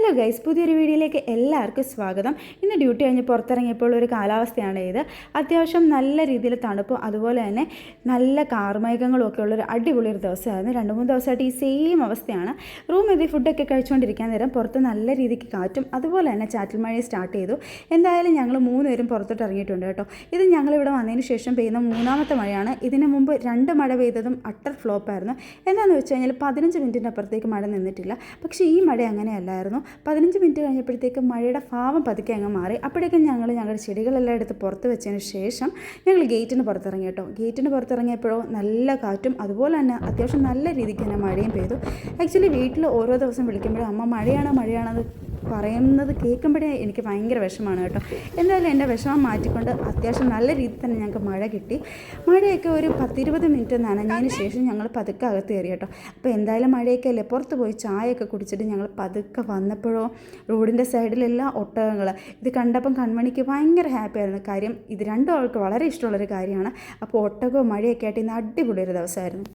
Hello guys, പുതിയൊരു വീഡിയോയിലേക്ക് എല്ലാവർക്കും സ്വാഗതം. ഇന്ന് ഡ്യൂട്ടി കഴിഞ്ഞ് പുറത്തിറങ്ങിയപ്പോൾ ഒരു കാലാവസ്ഥയാണ് ഇത്. അത്യാവശ്യം നല്ല രീതിയിൽ തണുപ്പും അതുപോലെ തന്നെ നല്ല കാർമേഘങ്ങളും ഒക്കെ ഉള്ളൊരു അടിപൊളി ഒരു ദിവസമായിരുന്നു. 2-3 ദിവസമായിട്ട് ഈ സെയിം അവസ്ഥയാണ്. റൂമിൽ ഫുഡൊക്കെ കഴിച്ചുകൊണ്ടിരിക്കാൻ നേരം പുറത്ത് നല്ല രീതിക്ക് കാറ്റും അതുപോലെ തന്നെ ചാറ്റൽ മഴയും സ്റ്റാർട്ട് ചെയ്തു. എന്തായാലും ഞങ്ങൾ 3 പേരും പുറത്തോട്ട് ഇറങ്ങിയിട്ടുണ്ട് കേട്ടോ. ഇത് ഞങ്ങളിവിടെ വന്നതിന് ശേഷം പെയ്യുന്ന 3ാമത്തെ മഴയാണ്. ഇതിന് മുമ്പ് 2 മഴ പെയ്തതും അട്ടർ ഫ്ലോപ്പായിരുന്നു. എന്താണെന്ന് വെച്ച് കഴിഞ്ഞാൽ 15 മിനിറ്റിൻ്റെ അപ്പുറത്തേക്ക് മഴ നിന്നിട്ടില്ല. പക്ഷേ ഈ മഴ അങ്ങനെയല്ലായിരുന്നു. 15 മിനിറ്റ് കഴിഞ്ഞപ്പോഴത്തേക്ക് മഴയുടെ ഭാവം പതുക്കെ അങ്ങ് മാറി. അപ്പോഴേക്കും ഞങ്ങളുടെ ചെടികളെല്ലാം എടുത്ത് പുറത്ത് വെച്ചതിന് ശേഷം ഞങ്ങൾ ഗേറ്റിന് പുറത്തിറങ്ങി കേട്ടോ. ഗേറ്റിന് പുറത്തിറങ്ങിയപ്പോഴോ നല്ല കാറ്റും അതുപോലെ തന്നെ അത്യാവശ്യം നല്ല രീതിക്ക് തന്നെ മഴയും പെയ്തു. ആക്ച്വലി വീട്ടിൽ ഓരോ ദിവസം വിളിക്കുമ്പോഴും അമ്മ മഴയാണെന്ന് പറയുന്നത് കേൾക്കുമ്പോഴേ എനിക്ക് ഭയങ്കര വിഷമമാണ് കേട്ടോ. എന്തായാലും എൻ്റെ വിഷമം മാറ്റിക്കൊണ്ട് അത്യാവശ്യം നല്ല രീതിയിൽ തന്നെ ഞങ്ങൾക്ക് മഴ കിട്ടി. മഴയൊക്കെ ഒരു 10-20 മിനിറ്റ് നനഞ്ഞതിന് ശേഷം ഞങ്ങൾ പതുക്കെ അകത്ത് കയറി കേട്ടോ. അപ്പോൾ എന്തായാലും മഴയൊക്കെ അല്ലേ, പുറത്ത് പോയി ചായയൊക്കെ കുടിച്ചിട്ട് ഞങ്ങൾ പതുക്കെ വന്നപ്പോഴോ റോഡിൻ്റെ സൈഡിലെല്ലാം ഒട്ടകങ്ങൾ. ഇത് കണ്ടപ്പം കൺമണിക്ക് ഭയങ്കര ഹാപ്പി ആയിരുന്നു. കാര്യം ഇത് രണ്ടും അവൾക്ക് വളരെ ഇഷ്ടമുള്ളൊരു കാര്യമാണ്. അപ്പോൾ ഒട്ടകവും മഴയൊക്കെ ആയിട്ട് ഇന്ന് അടിപൊളി ഒരു ദിവസമായിരുന്നു.